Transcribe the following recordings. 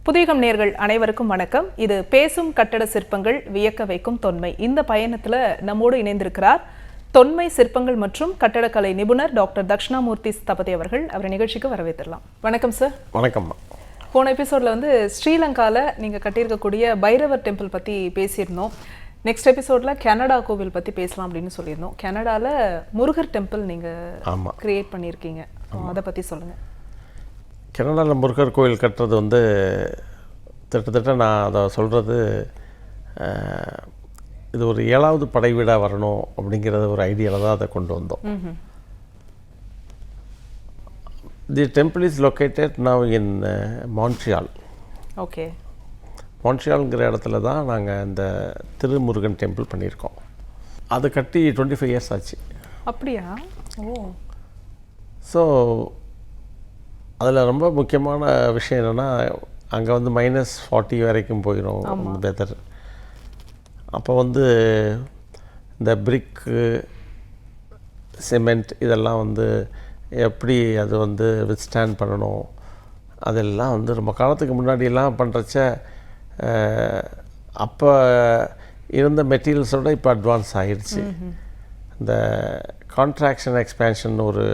புதியகம் நேயர்கள் அனைவருக்கும் வணக்கம். இது பேசும் கட்டட சிற்பங்கள் வியக்க வைக்கும் தொன்மை. இந்த பயணத்துல நம்மோடு இணைந்திருக்கிறார் தொன்மை சிற்பங்கள் மற்றும் கட்டடக்கலை நிபுணர் டாக்டர் தக்ஷணாமூர்த்தி ஸ்தபதி அவர்கள். அவரை நிகழ்ச்சிக்கு வரவேற்றலாம். வணக்கம் சார். வணக்கம். போன எபிசோட்ல ஸ்ரீலங்கால நீங்க கட்டியிருக்கக்கூடிய பைரவர் டெம்பிள் பத்தி பேசியிருந்தோம். நெக்ஸ்ட் எபிசோட்ல கனடா கோவில் பத்தி பேசலாம் அப்படின்னு சொல்லியிருந்தோம். கனடால முருகர் டெம்பிள் நீங்க கிரியேட் பண்ணியிருக்கீங்க, அதை பத்தி சொல்லுங்க. கனடாவில் முருகர் கோயில் கட்டுறது திட்டத்தட்ட நான் அதை சொல்கிறது, இது ஒரு 7வது படை வீடாக வரணும் அப்படிங்கிறது ஒரு ஐடியாவில் தான் அதை கொண்டு வந்தோம். The temple is located now in Montreal. Okay. மான்ட்ரியால்ங்கிற இடத்துல தான் நாங்கள் இந்த திருமுருகன் டெம்பிள் பண்ணியிருக்கோம். அது கட்டி 25 இயர்ஸ் ஆச்சு. அப்படியா? ஓ. ஸோ அதில் ரொம்ப முக்கியமான விஷயம் என்னென்னா, அங்கே -40 வரைக்கும் போயிடும் வெதர். அப்போ இந்த பிரிக்கு சிமெண்ட் இதெல்லாம் எப்படி அது வித்ஸ்டாண்ட் பண்ணணும், அதெல்லாம் ரொம்ப காலத்துக்கு முன்னாடியெல்லாம் பண்ணுறச்ச அப்போ இருந்த மெட்டீரியல்ஸோட இப்போ அட்வான்ஸ் ஆகிடுச்சு. இந்த கான்ட்ராக்ஷன் எக்ஸ்பேன்ஷன் ஒரு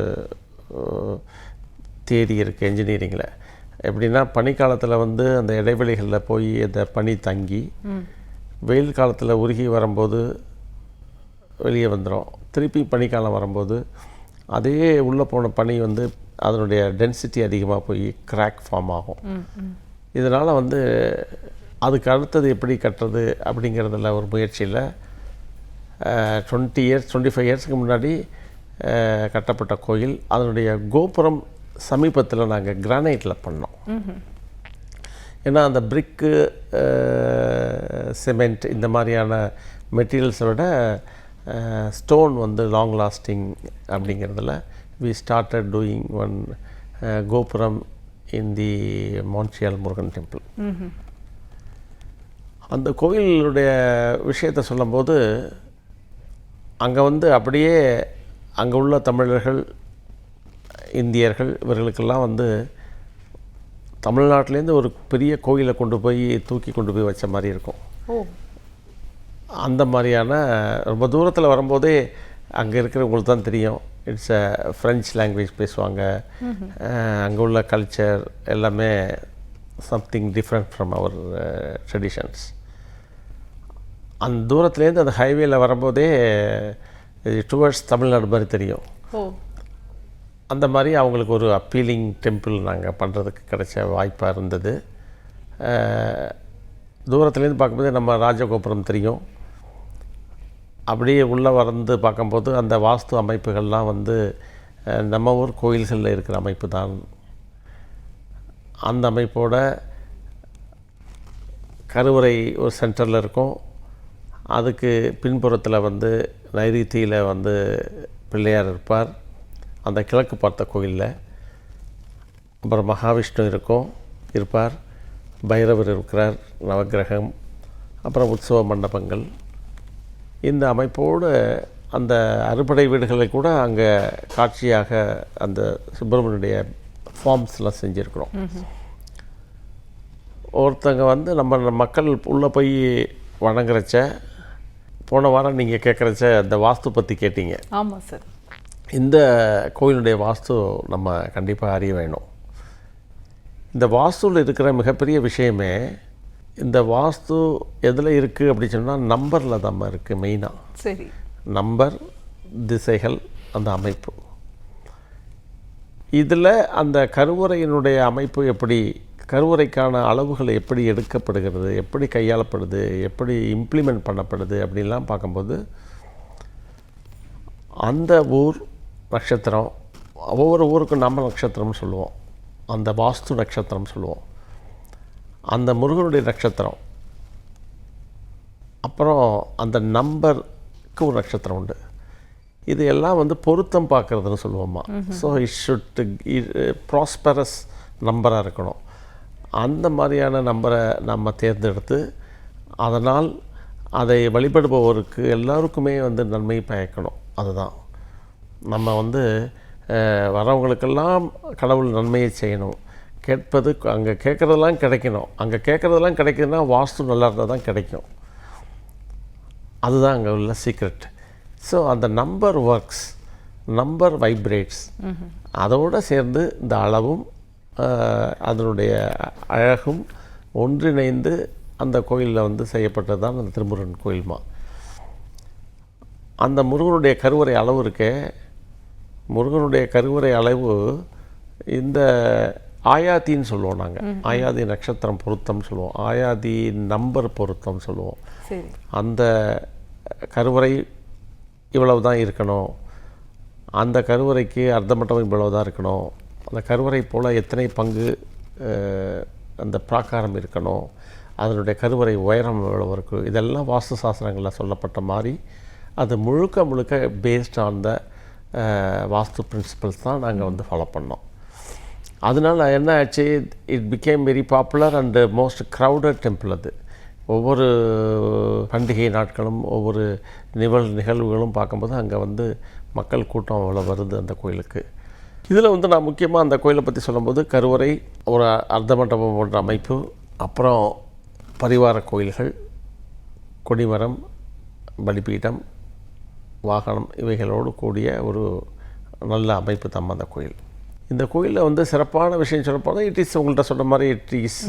தியரி இருக்குது என்ஜினியரிங்கில். எப்படின்னா, பனிக்காலத்தில் அந்த இடைவெளிகளில் போய் அந்த பனி தங்கி வெயில் காலத்தில் உருகி வரும்போது வெளியே வந்துடும். திருப்பி பனிக்காலம் வரும்போது அதே உள்ளே போன பனி அதனுடைய டென்சிட்டி அதிகமாக போய் கிராக் ஃபார்ம் ஆகும். இதனால் அதுக்கு அடுத்தது எப்படி கட்டுறது அப்படிங்கிறதுல ஒரு முயற்சியில் 25 இயர்ஸ்க்கு முன்னாடி கட்டப்பட்ட கோயில். அதனுடைய கோபுரம் சமீபத்தில் நாங்கள் கிரானைட்டில் பண்ணோம். ஏன்னா அந்த பிரிக்கு சிமெண்ட் இந்த மாதிரியான மெட்டீரியல்ஸை விட ஸ்டோன் லாங் லாஸ்டிங் அப்படிங்கிறதுல வி ஸ்டார்டட் டூயிங் ஒன் கோபுரம் இன் தி மான்ட்ரியால் முருகன் டெம்பிள். அந்த கோயிலுடைய விஷயத்தை சொல்லும்போது, அங்கே அப்படியே அங்கே உள்ள தமிழர்கள், இந்தியர்கள் இவர்களுக்கெல்லாம் தமிழ்நாட்டிலேருந்து ஒரு பெரிய கோயிலை தூக்கி கொண்டு போய் வச்ச மாதிரி இருக்கும். அந்த மாதிரியான ரொம்ப தூரத்தில் வரும்போதே அங்கே இருக்கிறவங்களுக்கு தான் தெரியும். இட்ஸ் ஃப்ரெஞ்ச் லாங்குவேஜ் பேசுவாங்க. அங்கே உள்ள கல்ச்சர் எல்லாமே something different from our traditions. அந்த தூரத்துலேருந்து அந்த ஹைவேல வரும்போதே டுவர்ட்ஸ் தமிழ்நாடு மாதிரி தெரியும். அந்த மாதிரி அவங்களுக்கு ஒரு அப்பீலிங் டெம்பிள் நாங்கள் பண்ணுறதுக்கு கிடைச்ச வாய்ப்பாக இருந்தது. தூரத்துலேருந்து பார்க்கும்போது நம்ம ராஜகோபுரம் தெரியும். அப்படியே உள்ளே பார்க்கும்போது அந்த வாஸ்து அமைப்புகள்லாம் நம்ம ஊர் கோயில்களில் இருக்கிற அமைப்பு தான். அந்த அமைப்போட கருவறை ஒரு சென்டரில் இருக்கும். அதுக்கு பின்புறத்தில் நைருத்தியில் பிள்ளையார் இருப்பார், அந்த கிழக்கு பார்த்த கோயிலில். அப்புறம் மகாவிஷ்ணு இருப்பார், பைரவர் இருக்கிறார், நவக்கிரகம், அப்புறம் உற்சவ மண்டபங்கள். இந்த அமைப்போடு அந்த அறுபடை வீடுகளை கூட அங்கே காட்சியாக அந்த சுப்பிரமணியுடைய ஃபார்ம்ஸ்லாம் செஞ்சுருக்கிறோம். ஒருத்தங்க நம்ம மக்கள் உள்ளே போய் வணங்குறச்ச, போன வாரம் நீங்கள் கேட்குறச்ச அந்த வாஸ்து பற்றி கேட்டீங்க. ஆமாம் சார். இந்த கோயிலுடைய வாஸ்து நம்ம கண்டிப்பாக அறிய வேணும். இந்த வாஸ்துவில் இருக்கிற மிகப்பெரிய விஷயமே, இந்த வாஸ்து எதில் இருக்குது அப்படின்னு சொன்னால் நம்பரில் தான் இருக்குது மெயினாக. சரி. நம்பர், திசைகள், அந்த அமைப்பு. இதில் அந்த கருவறையினுடைய அமைப்பு எப்படி, கருவறைக்கான அளவுகள் எப்படி எடுக்கப்படுகிறது, எப்படி கையாளப்படுது, எப்படி இம்ப்ளிமெண்ட் பண்ணப்படுது அப்படின்லாம் பார்க்கும்போது, அந்த ஊர் நட்சத்திரம், ஒவ்வொரு ஊருக்கும் நம்ம நட்சத்திரம்னு சொல்லுவோம், அந்த வாஸ்து நட்சத்திரம் சொல்லுவோம், அந்த முருகனுடைய நட்சத்திரம், அப்புறம் அந்த நம்பருக்கு ஒரு நட்சத்திரம் உண்டு. இது எல்லாம் பொருத்தம் பார்க்குறதுன்னு சொல்லுவோம்மா. ஸோ இட் ஷுட் ப்ராஸ்பரஸ் நம்பராக இருக்கணும். அந்த மாதிரியான நம்பரை நம்ம தேர்ந்தெடுத்து, அதனால் அதை வழிபடுபவருக்கு எல்லாருக்குமே நன்மை பயக்கணும். அதுதான் நம்ம வரவங்களுக்கெல்லாம் கடவுள் நன்மையை செய்யணும். கேட்பது அங்கே கேட்குறதெல்லாம் கிடைக்கணும். அங்கே கேட்குறதெல்லாம் கிடைக்குதுன்னா வாஸ்து நல்லா இருந்தால் தான் கிடைக்கும். அதுதான் அங்கே உள்ள சீக்ரெட். ஸோ அந்த நம்பர் ஒர்க்ஸ், நம்பர் வைப்ரேட்ஸ், அதோடு சேர்ந்து இந்த அளவும் அதனுடைய அழகும் ஒன்றிணைந்து அந்த கோயிலில் வந்து செய்யப்பட்டது தான் அந்த திருமுருகன் கோயில்மா. அந்த முருகனுடைய கருவறை அளவு இருக்கே, முருகனுடைய கருவறை அளவு இந்த ஆயாதின்னு சொல்லுவோம் நாங்கள். ஆயாதி நட்சத்திரம் பொருத்தம் சொல்லுவோம், ஆயாதி நம்பர் பொருத்தம் சொல்லுவோம். அந்த கருவறை இவ்வளவு தான் இருக்கணும், அந்த கருவறைக்கு அர்த்தமட்டம் இவ்வளவு தான் இருக்கணும், அந்த கருவறை போல் எத்தனை பங்கு அந்த பிராகாரம் இருக்கணும், அதனுடைய கருவறை உயரம் எவ்வளவு இருக்குது, இதெல்லாம் வாஸ்து சாஸ்திரங்களில் சொல்லப்பட்ட மாதிரி அது முழுக்க முழுக்க based on the vastu principles தான் நாங்கள் வந்து ஃபாலோ பண்ணோம். அதனால் என்ன ஆச்சு, it became very popular and most crowded temple. அது ஒவ்வொரு பண்டிகை நாட்களும் ஒவ்வொரு நிகழ்வுகளும் பார்க்கும்போது அங்கே வந்து மக்கள் கூட்டம் அவ்வளோ வருது அந்த கோயிலுக்கு. இதில் வந்து நான் முக்கியமாக அந்த கோயிலை பற்றி சொல்லும்போது கருவறை, ஒரு அர்த்த மண்டபம் போன்ற அமைப்பு, அப்புறம் பரிவார கோயில்கள், கொடிமரம், பலிபீடம், வாகனம், இவைகளோடு கூடிய ஒரு நல்ல அமைப்பு தான் அந்த கோயில். இந்த கோயிலில் வந்து சிறப்பான விஷயம் சொல்லப்போனால் இட் இஸ் உங்கள்கிட்ட சொன்ன மாதிரி it is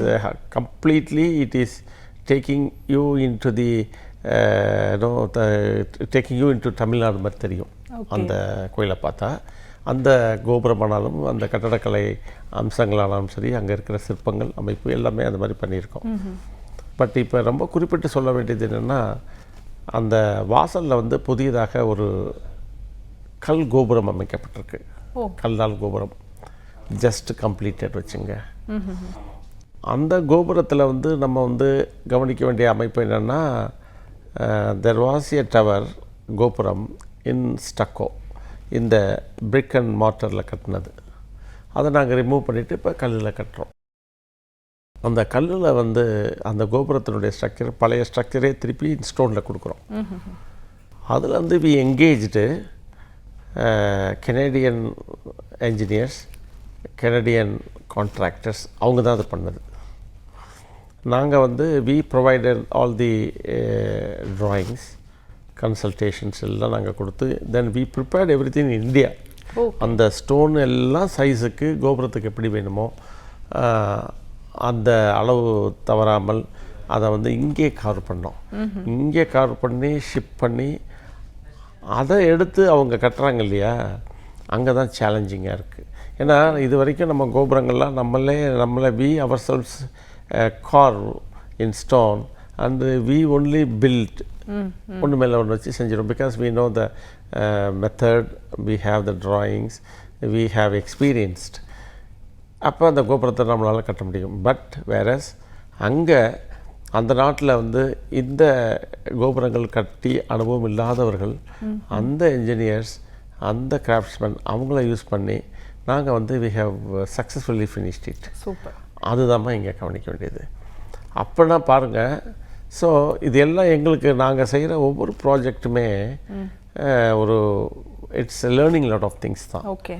completely it is taking you into the taking you into Tamil Nadu மாதிரி தெரியும் அந்த கோயிலை பார்த்தா. அந்த கோபுரமானாலும் அந்த கட்டடக்கலை அம்சங்களானாலும் சரி, அங்கே இருக்கிற சிற்பங்கள், அமைப்பு எல்லாமே அந்த மாதிரி பண்ணியிருக்கோம். பட் இப்போ ரொம்ப குறிப்பிட்டு சொல்ல வேண்டியது என்னென்னா, அந்த வாசலில் வந்து புதியதாக ஒரு கல் கோபுரம் அமைக்கப்பட்டிருக்கு. கல்லால் கோபுரம் ஜஸ்ட் கம்ப்ளீட்டட் வச்சுங்க. அந்த கோபுரத்தில் வந்து நம்ம வந்து கவனிக்க வேண்டிய அமைப்பு என்னென்னா, தெர் வாஸ் எ டவர் கோபுரம் இன் ஸ்டக்கோ, இந்த பிரிக் அண்ட் மார்ட்டரில் கட்டினது. அதை நாங்கள் ரிமூவ் பண்ணிவிட்டு இப்போ கல்லில் கட்டுறோம். அந்த கல்லில் வந்து அந்த கோபுரத்தினுடைய ஸ்ட்ரக்சர், பழைய ஸ்ட்ரக்சரே திருப்பி ஸ்டோனில் கொடுக்குறோம். அதில் வந்து we engaged Canadian engineers, Canadian contractors, அவங்க தான் அது பண்ணது. நாங்கள் வந்து we provided all the drawings, consultations எல்லாம் நாங்கள் கொடுத்து, then we prepared everything in India. அந்த ஸ்டோன் எல்லாம் சைஸுக்கு கோபுரத்துக்கு எப்படி வேணுமோ அந்த அளவு தவறாமல் அதை வந்து இங்கே கார்வ் பண்ணோம். இங்கே கார்வ் பண்ணி ஷிப் பண்ணி அதை எடுத்து அவங்க கட்டுறாங்க இல்லையா, அங்கே தான் சேலஞ்சிங்காக இருக்குது. ஏன்னா இது வரைக்கும் நம்ம கோபுரங்கள்லாம் நம்மளே we ourselves carve in stone and we only build, ஒன்று மேலே ஒன்று வச்சு செஞ்சிடும். Because we know the method, we have the drawings, we have experienced. அப்போ அந்த கோபுரத்தை நம்மளால் கட்ட முடியும். பட் வேறஸ் அங்கே அந்த நாட்டில் வந்து இந்த கோபுரங்கள் கட்டி அனுபவம் இல்லாதவர்கள், அந்த என்ஜினியர்ஸ், அந்த கிராஃப்ட்ஸ்மேன், அவங்கள யூஸ் பண்ணி நாங்கள் வந்து we have successfully finished it. Super. அதுதான் இங்கே கவனிக்க வேண்டியது. அப்போனா பாருங்கள், ஸோ இது எல்லாம் எங்களுக்கு நாங்கள் செய்கிற ஒவ்வொரு ப்ராஜெக்ட்டுமே ஒரு it's learning lot of things தான். ஓகே.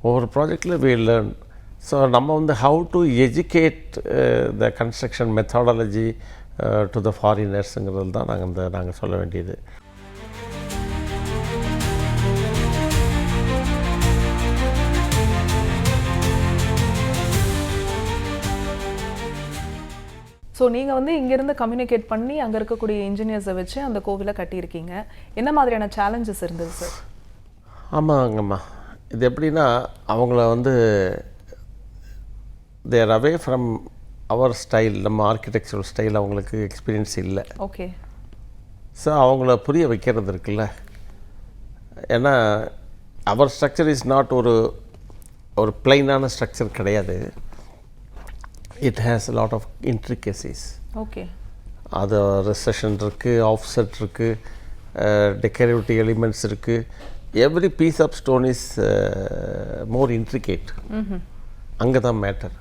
ஒவ்வொரு ப்ராஜெக்டில் வி லேர்ன். ஸோ நம்ம வந்து how to educate the construction methodology to the ஃபாரினர்ஸுங்கிறது தான் நாங்கள் சொல்ல வேண்டியது. ஸோ நீங்கள் வந்து இங்கேருந்து கம்யூனிகேட் பண்ணி அங்கே இருக்கக்கூடிய இன்ஜினியர்ஸை வச்சு அந்த கோவிலை கட்டியிருக்கீங்க. என்ன மாதிரியான சேலஞ்சஸ் இருந்தது சார்? ஆமாங்கம்மா, இது எப்படின்னா அவங்கள வந்து தேர் அவே ஃப்ரம் அவர் ஸ்டைல், நம்ம ஆர்கிடெக்சரல் ஸ்டைல் அவங்களுக்கு எக்ஸ்பீரியன்ஸ் இல்லை. ஓகே. ஸோ அவங்கள புரிய வைக்கிறது இருக்குல்ல. ஏன்னா அவர் ஸ்ட்ரக்சர் இஸ் நாட் ஒரு பிளைனான ஸ்ட்ரக்சர் கிடையாது. It has a lot of intricacies. Okay. அது ரெசெஷன் இருக்குது, ஆஃப்செட் இருக்குது, டெக்கரேட்டிவ் எலிமெண்ட்ஸ் இருக்குது. Every piece of stone is more intricate. அங்கே தான் மேட்டர்.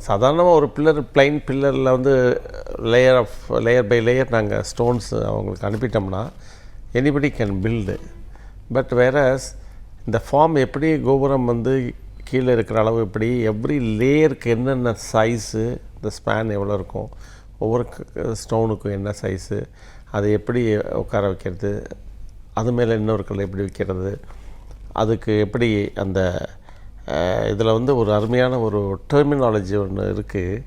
சாதாரணமாக ஒரு பிளைன் பில்லரில் வந்து லேயர் பை லேயர் நாங்கள் ஸ்டோன்ஸ் அவங்களுக்கு அனுப்பிட்டோம்னா anybody can build. But whereas இந்த ஃபார்ம் எப்படி கோபுரம் வந்து கீழே இருக்கிற அளவு எப்படி, எவ்ரி லேயருக்கு என்னென்ன சைஸு, இந்த ஸ்பேன் எவ்வளோ இருக்கும், ஒவ்வொரு ஸ்டோனுக்கும் என்ன சைஸு, அதை எப்படி உட்கார வைக்கிறது, அது மேலே இன்னொரு கல் எப்படி வைக்கிறது, அதுக்கு எப்படி அந்த இதில் வந்து ஒரு அருமையான ஒரு டெர்மினாலஜி ஒன்று இருக்குது.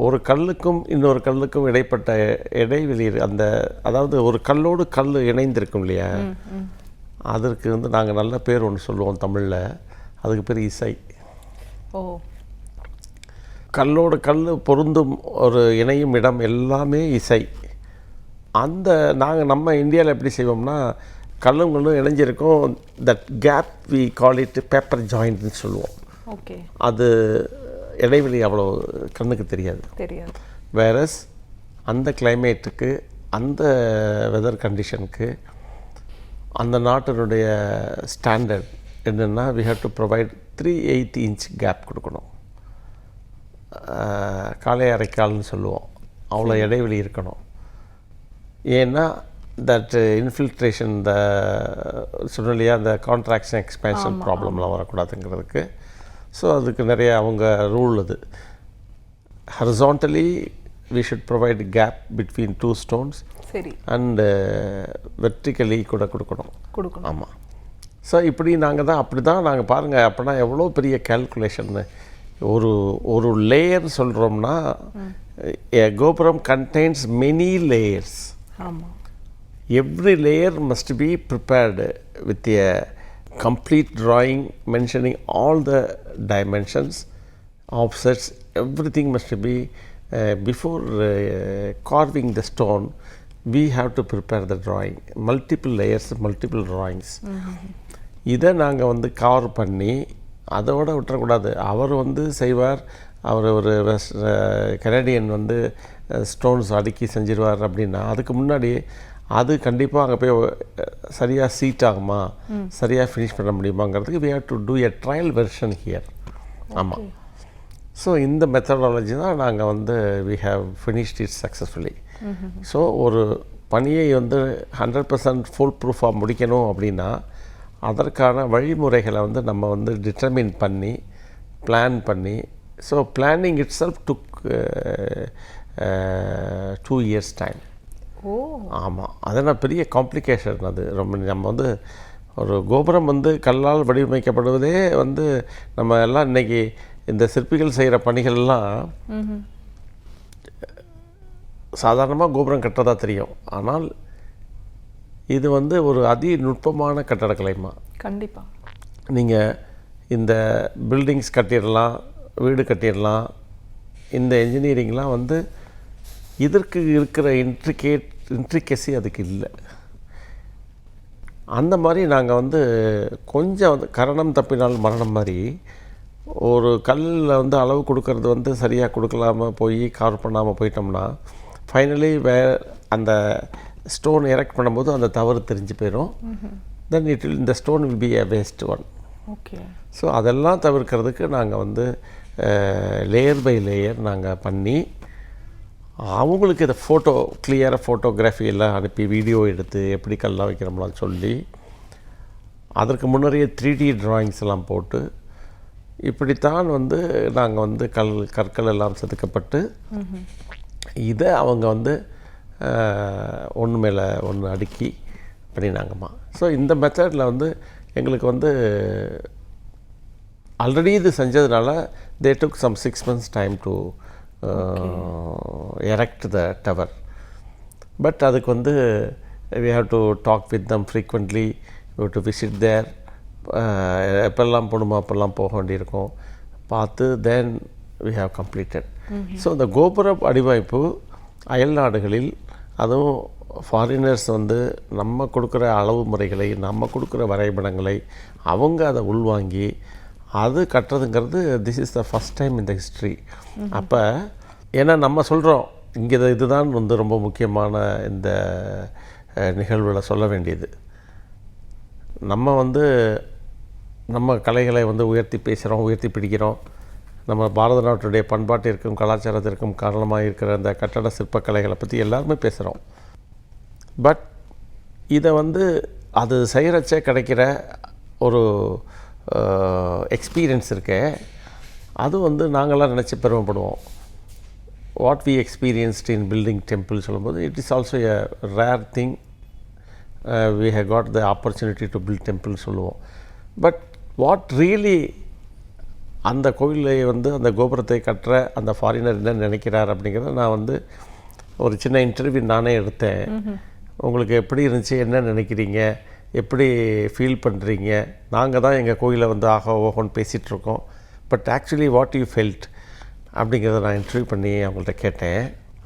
ஒரு கல்லுக்கும் இன்னொரு கல்லுக்கும் இடைப்பட்ட இடைவெளி அந்த, அதாவது ஒரு கல்லோடு கல் இணைந்திருக்கும் இல்லையா, அதற்கு வந்து நாங்கள் நல்ல பேர் ஒன்று சொல்லுவோம் தமிழில், அதுக்கு பேர் இசை. ஓ, கல்லோடு கல் பொருந்தும் ஒரு இணையும் இடம் எல்லாமே இசை. அந்த நம்ம இந்தியாவில் எப்படி செய்வோம்னா, கல்லும் கல்லும் இணைஞ்சிருக்கும், that gap we call it paper ஜாயிண்ட்னு சொல்லுவோம். ஓகே. அது இடைவெளி அவ்வளோ கண்ணுக்கு தெரியாது. வேறஸ் அந்த கிளைமேட்டுக்கு, அந்த வெதர் கண்டிஷனுக்கு, அந்த நாட்டினுடைய ஸ்டாண்டர்ட் என்னென்னா, we have to provide 3/8 inch gap கொடுக்கணும். காலை அரைக்கால்னு சொல்லுவோம், அவ்வளோ இடைவெளி இருக்கணும். ஏன்னா தட் இன்ஃபில்ட்ரேஷன், இந்த சொன்னலையா அந்த கான்ட்ராக்ஷன் எக்ஸ்பேன்ஷன் ப்ராப்ளம்லாம் வரக்கூடாதுங்கிறதுக்கு. ஸோ அதுக்கு நிறைய அவங்க ரூல். அது horizontally we should provide gap between 2 stones. சரி. அண்ட் வெர்டிக்கலி கூட கொடுக்கணும். ஆமாம். ஸோ இப்படி நாங்கள் தான் அப்படி தான் நாங்கள் பாருங்கள், அப்படின்னா எவ்வளோ பெரிய கேல்குலேஷன்னு. ஒரு லேயர் சொல்கிறோம்னா, கோபுரம் கண்டெய்ன்ஸ் மெனி லேயர்ஸ். ஆமாம். Every layer must be prepared with a complete drawing mentioning all the dimensions, offsets, everything must be before carving the stone. We have to prepare the drawing, multiple layers, multiple drawings. இதை நாங்கள் வந்து cover பண்ணி அதோட விட்டுறக்கூடாது. அவர் வந்து செய்வார், அவர் ஒரு Canadian வந்து ஸ்டோன்ஸ் அடுக்கி செஞ்சிருவார் அப்படின்னா, அதுக்கு முன்னாடி அது கண்டிப்பாக அங்கே போய் சரியாக சீட் ஆகுமா, சரியாக ஃபினிஷ் பண்ண முடியுமாங்கிறதுக்கு we have to do a trial version here. ஆமாம். ஸோ இந்த மெத்தடாலஜி தான் நாங்கள் வந்து we have finished it successfully. So ஒரு பணியை வந்து 100% ஃபுல் ப்ரூஃபாக முடிக்கணும் அப்படின்னா, அதற்கான வழிமுறைகளை வந்து நம்ம வந்து டிட்டர்மின் பண்ணி பிளான் பண்ணி, so planning it self took 2 years time. ஆமாம். அதெல்லாம் பெரிய காம்ப்ளிகேஷன். அது ரொம்ப நம்ம வந்து ஒரு கோபுரம் வந்து கல்லால் வடிவமைக்கப்படுவதே வந்து நம்ம எல்லாம் இன்றைக்கி இந்த சிற்பிகள் செய்கிற பணிகள்லாம் சாதாரணமாக கோபுரம் கட்டுறதா தெரியும். ஆனால் இது வந்து ஒரு அதி நுட்பமான கட்டடக்கலைமா. கண்டிப்பாக. நீங்கள் இந்த பில்டிங்ஸ் கட்டிடலாம், வீடு கட்டிடலாம், இந்த என்ஜினியரிங்லாம் வந்து இதற்கு இருக்கிற இன்ட்ரிகேசி அதுக்கு இல்லை. அந்த மாதிரி நாங்கள் வந்து கொஞ்சம் வந்து கரணம் தப்பினால் மரணம் மாதிரி ஒரு கல்லில் வந்து அளவு கொடுக்கறது வந்து சரியாக கொடுக்கலாமல் போய் கார் பண்ணாமல் போயிட்டோம்னா, ஃபைனலி அந்த ஸ்டோன் எரெக்ட் பண்ணும்போது அந்த தவறு தெரிஞ்சு போயிடும். தென் இந்த stone will be a waste one. Okay. So அதெல்லாம் தவிர்க்கிறதுக்கு நாங்கள் வந்து லேயர் பை லேயர் நாங்கள் பண்ணி, அவங்களுக்கு இதை கிளியராக ஃபோட்டோகிராஃபி எல்லாம் அனுப்பி, வீடியோ எடுத்து எப்படி கல்லாம் வைக்கிறோம்லாம் சொல்லி, அதற்கு முன்னரே 3D ட்ராயிங்ஸ் எல்லாம் போட்டு, இப்படித்தான் வந்து நாங்கள் வந்து கற்கள் எல்லாம் செதுக்கப்பட்டு இதை அவங்க வந்து ஒன்று மேலே ஒன்று அடுக்கி பண்ணினாங்கம்மா. ஸோ இந்த மெத்தடில் வந்து எங்களுக்கு வந்து ஆல்ரெடி இது செஞ்சதுனால they took some 6 months time to erect the tower. But அதுக்கு வந்து we have to talk with them frequently, we have to visit there. எப்பெல்லாம் போகணுமோ அப்போல்லாம் போக வேண்டியிருக்கும், பார்த்து then we have completed. So இந்த கோபுர வடிவமைப்பு அயல் நாடுகளில், அதுவும் ஃபாரினர்ஸ் வந்து நம்ம கொடுக்குற அளவு முறைகளை, நம்ம கொடுக்குற வரைபடங்களை அவங்க அதை உள்வாங்கி அது கட்டுறதுங்கிறது this is the first time இந்த ஹிஸ்ட்ரி. அப்போ ஏன்னா நம்ம சொல்கிறோம் இங்கே இதுதான் வந்து ரொம்ப முக்கியமான இந்த நிகழ்வில் சொல்ல வேண்டியது. நம்ம வந்து நம்ம கலைகளை வந்து உயர்த்தி பேசுகிறோம், உயர்த்தி பிடிக்கிறோம். நம்ம பாரத நாட்டுடைய பண்பாட்டிற்கும் கலாச்சாரத்திற்கும் காரணமாக இருக்கிற அந்த கட்டட சிற்பக்கலைகளை பற்றி எல்லாருமே பேசுகிறோம். பட் இதை வந்து அது செய்கிறச்சே கிடைக்கிற ஒரு எக்ஸ்பீரியன்ஸ் இருக்கே அது வந்து நாங்களாம் நினச்சி பெருமைப்படுவோம். What we experienced in building temple சொல்லும்போது it is also a rare thing. We have got the opportunity to build temple சொல்லுவோம். பட் வாட் ரியலி அந்த கோயிலை வந்து அந்த கோபுரத்தை கட்டுற அந்த ஃபாரினர் என்ன நினைக்கிறார் அப்படிங்கிறத நான் வந்து ஒரு சின்ன இன்டர்வியூ நானே எடுத்தேன். உங்களுக்கு எப்படி இருந்துச்சு, என்ன நினைக்கிறீங்க, எப்படி ஃபீல் பண்ணுறீங்க, நாங்கள் தான் எங்கள் கோயிலை வந்து ஆகோ ஓஹோன்னு பேசிகிட்ருக்கோம், but actually what you felt அப்படிங்கிறத நான் இன்டர்வியூ பண்ணி அவங்கள்ட்ட கேட்டேன்.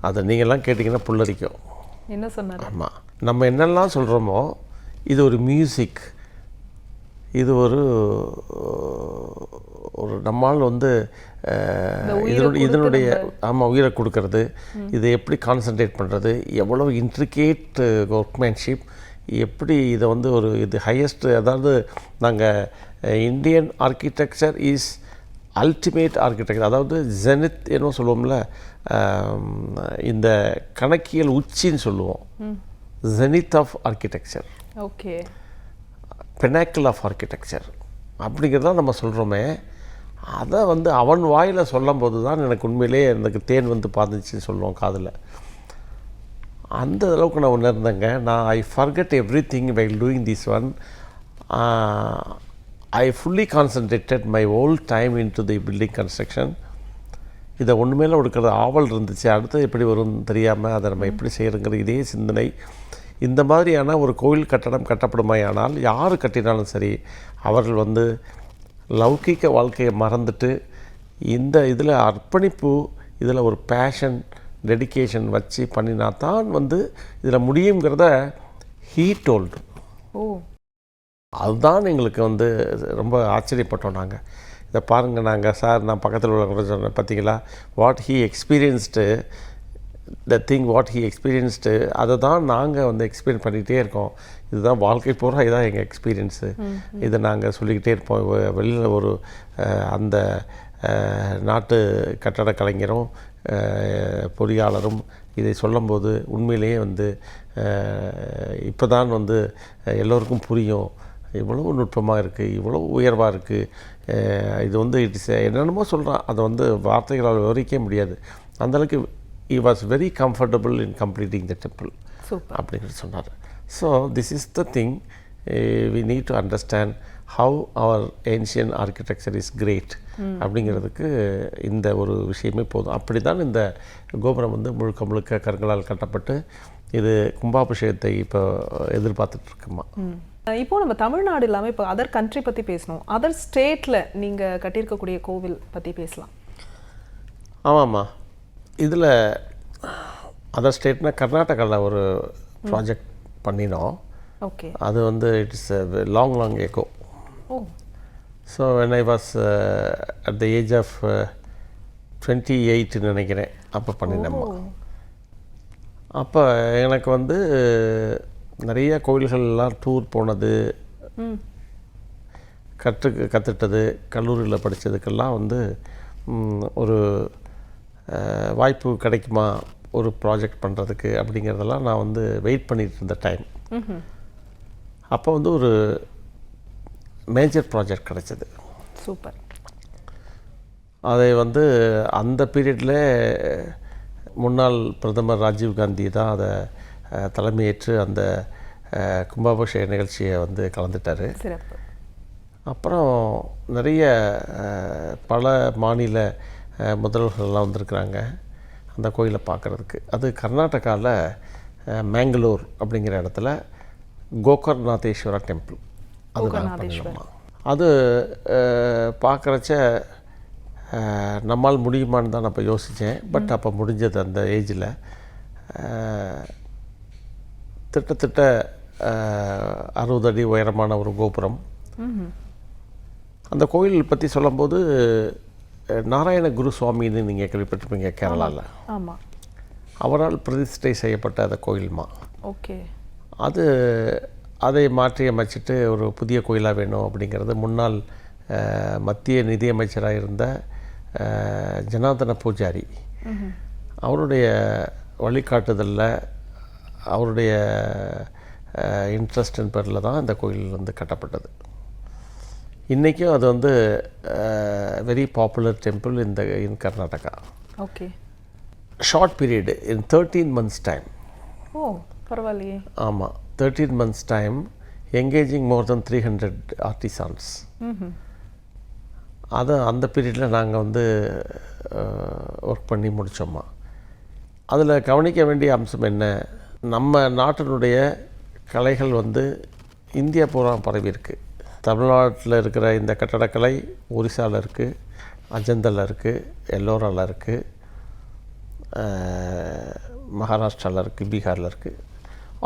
அதை நீங்கள்லாம் கேட்டிங்கன்னா புல்லரிக்கும். என்ன சொன்னார்? ஆமாம், நம்ம என்னெல்லாம் சொல்கிறோமோ இது ஒரு மியூசிக், இது ஒரு நம்மால் வந்து இதனுடைய ஆமாம் உயிரை கொடுக்கறது, இதை எப்படி கான்சன்ட்ரேட் பண்ணுறது, எவ்வளோ இன்ட்ரிகேட் ஒர்க்மேன்ஷிப், எப்படி இதை வந்து ஒரு இது ஹையஸ்ட், அதாவது நாங்கள் Indian architecture is ultimate architecture, அதாவது ஜெனித் என்ன சொல்லுவோம்ல, இந்த கணக்கியல் உச்சின்னு சொல்லுவோம், zenith of architecture, okay, pinnacle of architecture அப்படிங்கிறத நம்ம சொல்கிறோமே, அதை வந்து அவன் வாயில் சொல்லும் போது தான் எனக்கு உண்மையிலே எனக்கு தேன் வந்து பாந்துச்சுன்னு சொல்லுவோம் காதில். அந்த அளவுக்கு நான் உணர்ந்தேங்க. நான் ஐ forget every thing while doing this one. I fully concentrated my whole time in to the building construction. இதை ஒன்றுமேல கொடுக்குறது ஆவல் இருந்துச்சு, அடுத்து எப்படி வரும்னு தெரியாமல் அதை நம்ம எப்படி செய்கிறோங்கிற இதே சிந்தனை. இந்த மாதிரியான ஒரு கோவில் கட்டடம் கட்டப்படுமாயானால் யார் கட்டினாலும் சரி, அவர்கள் வந்து லௌகிக வாழ்க்கையை மறந்துட்டு இந்த இதில் அர்ப்பணிப்பு, இதில் ஒரு பேஷன் டெடிகேஷன் வச்சு பண்ணினா தான் வந்து இதில் முடியுங்கிறத ஹீ டோல்டு. ஓ, அதுதான் எங்களுக்கு வந்து ரொம்ப ஆச்சரியப்பட்டோம். நாங்கள் இதை பாருங்கள், நாங்கள் சார் நான் பக்கத்தில் உள்ள சொன்னேன் பார்த்தீங்களா, what he experienced the thing, what he experienced அதை தான் நாங்கள் வந்து எக்ஸ்பீரியன்ஸ் பண்ணிக்கிட்டே இருக்கோம். இதுதான் வாழ்க்கை பூரா, இதுதான் எங்கள் எக்ஸ்பீரியன்ஸு. இதை நாங்கள் சொல்லிக்கிட்டே இருப்போம். வெளியில் ஒரு அந்த நாட்டு கட்டட கலைஞரும் பொறியாளரும் இதை சொல்லும்போது உண்மையிலேயே வந்து இப்போ தான் வந்து எல்லோருக்கும் புரியும், இவ்வளவு நுட்பமாக இருக்குது, இவ்வளோ உயர்வாக இருக்குது. இது வந்து இட்ஸ் என்னென்னமோ சொல்கிறான், அதை வந்து வார்த்தைகளால் விவரிக்க முடியாது. அந்தளவுக்கு he was very comfortable in completing the temple அப்படிங்கிறது சொன்னார். So this is the thing we need to understand how our ancient architecture is great அப்படிங்கிறதுக்கு இந்த ஒரு விஷயமே போதும். அப்படி தான் இந்த கோபுரம் வந்து முழுக்க முழுக்க கற்களால் கட்டப்பட்டு இது கும்பாபிஷேகத்தை இப்போ எதிர்பார்த்துட்ருக்குமா. இப்போது நம்ம தமிழ்நாடு இல்லாமல் இப்போ அதர் கண்ட்ரி பற்றி பேசணும். அதர் ஸ்டேட்டில் நீங்கள் கட்டியிருக்கக்கூடிய கோவில் பற்றி பேசலாம். ஆமாம்மா, இதில் அதர் ஸ்டேட்னா கர்நாடகாவில் ஒரு ப்ராஜெக்ட் பண்ணினோம். ஓகே, அது வந்து it's long ago. Oh, so when I was at the age of 28 நினைக்கிறேன், அப்போ பண்ணினேம்மா. அப்போ எனக்கு வந்து நிறைய கோயில்கள்லாம் டூர் போனது, கற்றுட்டது, கல்லூரியில் படித்ததுக்கெல்லாம் வந்து ஒரு வாய்ப்பு கிடைக்குமா ஒரு ப்ராஜெக்ட் பண்ணுறதுக்கு அப்படிங்கிறதெல்லாம் நான் வந்து வெயிட் பண்ணிகிட்டு இருந்த டைம். அப்போ வந்து ஒரு மேஜர் ப்ராஜெக்ட் கிடைச்சது. சூப்பர். அதை வந்து அந்த பீரியடில் முன்னாள் பிரதமர் ராஜீவ்காந்தி தான் அதை தலைமையேற்று அந்த கும்பாபிஷேக நிகழ்ச்சியை வந்து கலந்துட்டார். சிறப்பு. அப்புறம் நிறைய பல மாநில முதல்வர்கள்லாம் வந்திருக்கிறாங்க அந்த கோயிலை பார்க்குறதுக்கு. அது கர்நாடகாவில் மேங்களூர் அப்படிங்கிற இடத்துல கோகர்நாதேஸ்வரா டெம்பிள். அது பண்ணலாமா, அது பார்க்குறச்ச நம்மால் முடியுமான்னு தான் நான் இப்போ யோசித்தேன். பட் அப்போ முடிஞ்சது அந்த ஏஜில். திட்டத்தட்ட 60 அடி உயரமான ஒரு கோபுரம். அந்த கோயில் பற்றி சொல்லும்போது நாராயண குரு சுவாமின்னு நீங்கள் கேள்விப்பட்டிருப்பீங்க கேரளாவில். ஆமாம், அவரால் பிரதிஷ்டை செய்யப்பட்ட அந்த கோயில்மா. ஓகே, அதை மாற்றி அமைச்சிட்டு ஒரு புதிய கோயிலாக வேணும் அப்படிங்கிறது முன்னாள் மத்திய நிதியமைச்சராக இருந்த ஜனார்தன பூஜாரி அவருடைய வழிகாட்டுதலில், அவருடைய இன்ட்ரெஸ்டின் பேரில் தான் இந்த கோயில் வந்து கட்டப்பட்டது. இன்றைக்கும் அது வந்து very popular temple in Karnataka. Okay. Short period in 13 months time. ஓ பரவாயில்லையே. ஆமாம், 13 months time engaging more then 300 artisans. அதை அந்த பீரியடில் நாங்கள் வந்து ஒர்க் பண்ணி முடித்தோம்மா. அதில் கவனிக்க வேண்டிய அம்சம் என்ன, நம்ம நாட்டினுடைய கலைகள் வந்து இந்தியா பூரா பரவி இருக்குது. தமிழ்நாட்டில் இருக்கிற இந்த கட்டடக்கலை ஒரிசாவில் இருக்குது, அஜந்தலில் இருக்குது, எல்லோராவில் இருக்குது, மகாராஷ்டிராவில் இருக்குது, பீகாரில் இருக்குது.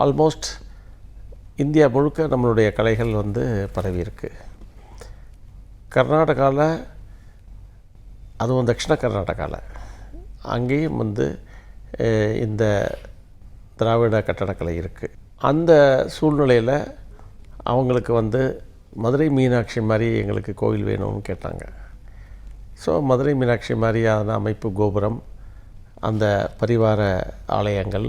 ஆல்மோஸ்ட் இந்தியா முழுக்க நம்மளுடைய கலைகள் வந்து பரவி இருக்குது. கர்நாடகாவில், அதுவும் தட்சிண கர்நாடகாவில் அங்கேயும் வந்து இந்த திராவிட கட்டடக்கலை இருக்குது. அந்த சூழ்நிலையில் அவங்களுக்கு வந்து மதுரை மீனாட்சி மாதிரி எங்களுக்கு கோவில் வேணும்னு கேட்டாங்க. ஸோ மதுரை மீனாட்சி மாதிரியான அமைப்பு, கோபுரம், அந்த பரிவார ஆலயங்கள்,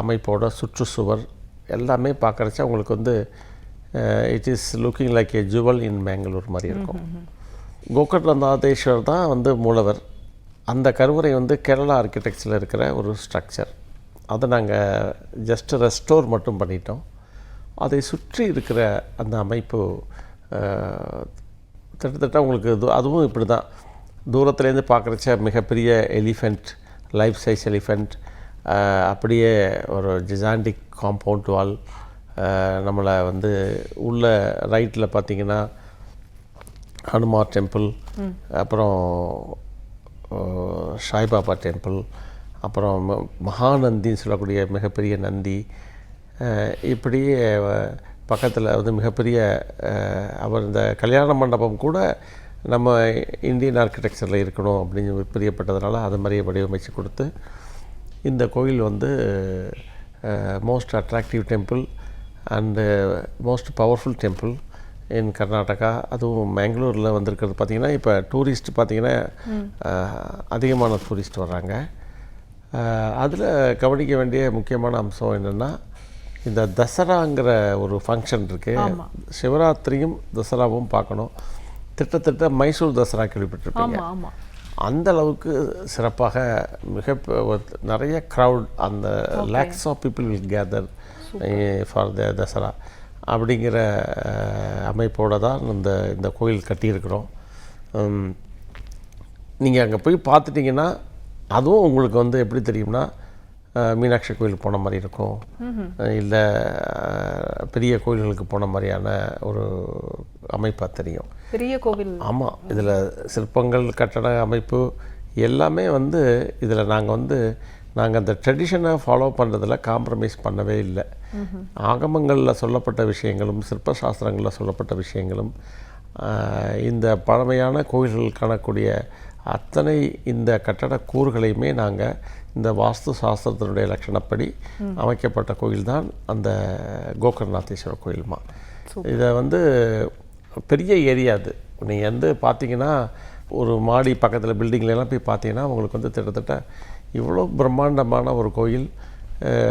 அமைப்போட சுற்றுச்சுவர் எல்லாமே பார்க்குறச்ச அவங்களுக்கு வந்து it is looking like a jewel in Mangalore மாதிரி இருக்கும். கோகர்ணநாதேஸ்வர் தான் வந்து மூலவர். அந்த கருவறை வந்து கேரளா ஆர்கிடெக்சரில் இருக்கிற ஒரு ஸ்ட்ரக்சர். அதை நாங்கள் ஜஸ்ட் ரெஸ்டோர் மட்டும் பண்ணிட்டோம். அதை சுற்றி இருக்கிற அந்த அமைப்பு கிட்டத்தட்ட உங்களுக்கு அதுவும் இப்படி தான் தூரத்துலேருந்து பார்க்குறச்ச மிகப்பெரிய எலிஃபெண்ட், லைஃப் சைஸ் எலிஃபெண்ட், அப்படியே ஒரு ஜிசாண்டிக் காம்பவுண்ட் வால். நம்மளை வந்து உள்ள ரைட்டில் பார்த்திங்கன்னா ஹனுமார் டெம்பிள், அப்புறம் சாய்பாபா டெம்பிள், அப்புறம் மகாநந்தின்னு சொல்லக்கூடிய மிகப்பெரிய நந்தி, இப்படியே பக்கத்தில் வந்து மிகப்பெரிய அவர் இந்த கல்யாண மண்டபம் கூட நம்ம இந்தியன் ஆர்கிடெக்சரில் இருக்கணும் அப்படின்னு பிரியப்பட்டதுனால அது மாதிரியே வடிவமைச்சு கொடுத்து இந்த கோயில் வந்து most attractive temple and most powerful temple in Karnataka. அதுவும் மேங்களூரில் வந்திருக்கிறது பார்த்திங்கன்னா இப்போ டூரிஸ்ட் பார்த்திங்கன்னா அதிகமான டூரிஸ்ட் வர்றாங்க. அதில் கவனிக்க வேண்டிய முக்கியமான அம்சம் என்னென்னா, இந்த தசராங்கிற ஒரு ஃபங்க்ஷன் இருக்குது. சிவராத்திரியும் தசராவும் பார்க்கணும். திட்டத்தட்ட மைசூர் தசரா கேள்விப்பட்டிருப்பீங்க. அந்த அளவுக்கு சிறப்பாக நிறைய க்ரௌட், அந்த lakhs of people will gather for the Dasara அப்படிங்கிற அமைப்போடு தான் இந்த கோயில் கட்டியிருக்கிறோம். நீங்கள் அங்கே போய் பார்த்துட்டிங்கன்னா அதுவும் உங்களுக்கு வந்து எப்படி தெரியும்னா, மீனாட்சி கோயிலுக்கு போன மாதிரி இருக்கும், இல்லை பெரிய கோயில்களுக்கு போன மாதிரியான ஒரு அமைப்பாக தெரியும். பெரிய கோவில். ஆமாம், இதில் சிற்பங்கள், கட்டட அமைப்பு எல்லாமே வந்து இதில் நாங்கள் அந்த ட்ரெடிஷனை ஃபாலோ பண்ணுறதில் காம்ப்ரமைஸ் பண்ணவே இல்லை. ஆகமங்களில் சொல்லப்பட்ட விஷயங்களும் சிற்பசாஸ்திரங்களில் சொல்லப்பட்ட விஷயங்களும் இந்த பழமையான கோயில்கள் காணக்கூடிய அத்தனை இந்த கட்டட கூறுகளையுமே நாங்கள் இந்த வாஸ்து சாஸ்திரத்தினுடைய லட்சணப்படி அமைக்கப்பட்ட கோயில் தான் அந்த கோகர்ணநாதேஸ்வரர் கோயில்மா. இதை வந்து பெரிய ஏரியா அது. நீங்கள் வந்து பார்த்தீங்கன்னா ஒரு மாடி பக்கத்தில் பில்டிங்லாம் போய் பார்த்தீங்கன்னா உங்களுக்கு வந்து கிட்டத்தட்ட இவ்வளோ பிரம்மாண்டமான ஒரு கோயில்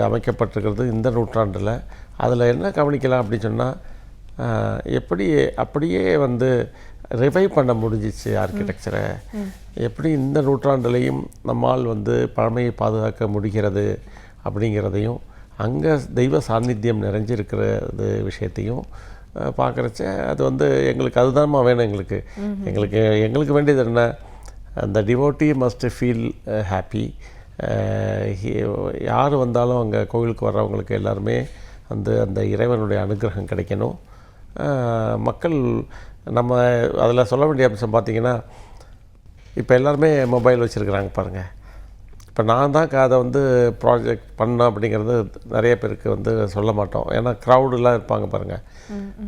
அமைக்கப்பட்டிருக்கிறது இந்த நூற்றாண்டில். அதில் என்ன கவனிக்கலாம் அப்படின்னு சொன்னால், எப்படி அப்படியே வந்து ரிவைவ் பண்ண முடிஞ்சிச்சு ஆர்கிடெக்சரை, எப்படி இந்த நூற்றாண்டுலேயும் நம்மால் வந்து பழமையை பாதுகாக்க முடிகிறது அப்படிங்கிறதையும், அங்கே தெய்வ சாநித்தியம் நிறைஞ்சிருக்கிறது விஷயத்தையும் பார்க்குறச்ச அது வந்து எங்களுக்கு அதுதான்மா வேணும். எங்களுக்கு வேண்டியது என்ன, அந்த டிவோட்டி மஸ்ட் ஃபீல் ஹாப்பி. யார் வந்தாலும் அங்கே கோவிலுக்கு வர்றவங்களுக்கு எல்லாருமே அந்த இறைவனுடைய அனுகிரகம் கிடைக்கணும். மக்கள் நம்ம அதில் சொல்ல வேண்டிய அம்சம் பார்த்திங்கன்னா, இப்போ எல்லாருமே மொபைல் வச்சுருக்குறாங்க பாருங்கள். இப்போ நான் தான் அதை வந்து ப்ராஜெக்ட் பண்ணேன் அப்படிங்கிறது நிறைய பேருக்கு வந்து சொல்ல மாட்டோம். ஏன்னா க்ரௌடெலாம் இருப்பாங்க பாருங்கள்.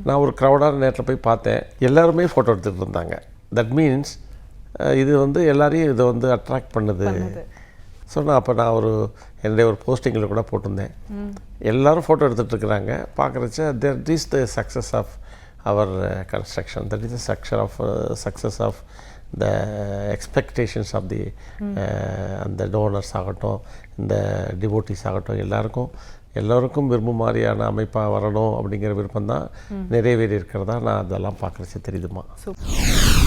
நான் ஒரு க்ரௌடான நேரத்தில் போய் பார்த்தேன், எல்லாருமே ஃபோட்டோ எடுத்துகிட்டு இருந்தாங்க. தட் மீன்ஸ் இது வந்து எல்லாரையும் இதை வந்து அட்ராக்ட் பண்ணுது. சொன்னால் அப்போ நான் என்னுடைய ஒரு போஸ்டிங்கில் கூட போட்டிருந்தேன், எல்லோரும் ஃபோட்டோ எடுத்துகிட்ருக்குறாங்க. பார்க்குறச்ச that is the success of our construction, that is the success of the expectations of the அந்த டோனர்ஸ் ஆகட்டும், இந்த டிவோட்டிஸ் ஆகட்டும், எல்லாருக்கும் எல்லோருக்கும் விரும்பும் மாதிரியான அமைப்பாக வரணும் அப்படிங்கிற விருப்பம் தான் நிறைவேறி இருக்கிறதா நான் அதெல்லாம் பார்க்குறச்சு தெரியுதுமா. சூப்பர்.